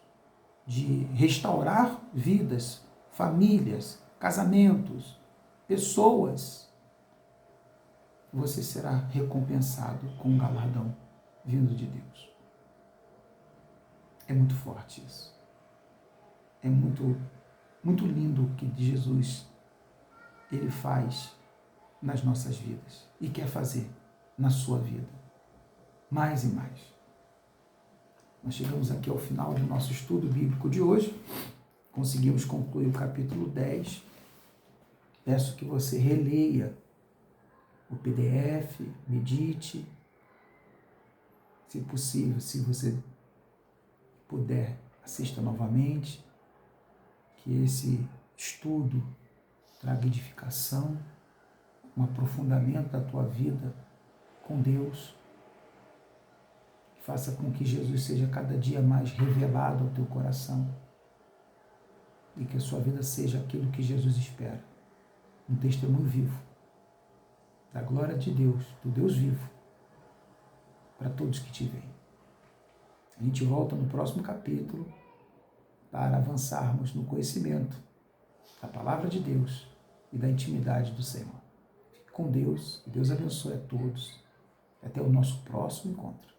de restaurar vidas, famílias, casamentos, pessoas, você será recompensado com um galardão vindo de Deus. É muito forte isso. É muito, muito lindo o que Jesus ele faz nas nossas vidas e quer fazer na sua vida. Mais e mais. Nós chegamos aqui ao final do nosso estudo bíblico de hoje. Conseguimos concluir o capítulo 10. Peço que você releia o PDF, medite. Se possível, se você puder, assista novamente. Que esse estudo traga edificação, um aprofundamento da tua vida com Deus. Faça com que Jesus seja cada dia mais revelado ao teu coração e que a sua vida seja aquilo que Jesus espera, um testemunho vivo da glória de Deus, do Deus vivo, para todos que te veem. A gente volta no próximo capítulo para avançarmos no conhecimento da palavra de Deus e da intimidade do Senhor. Fique com Deus, que Deus abençoe a todos. Até o nosso próximo encontro.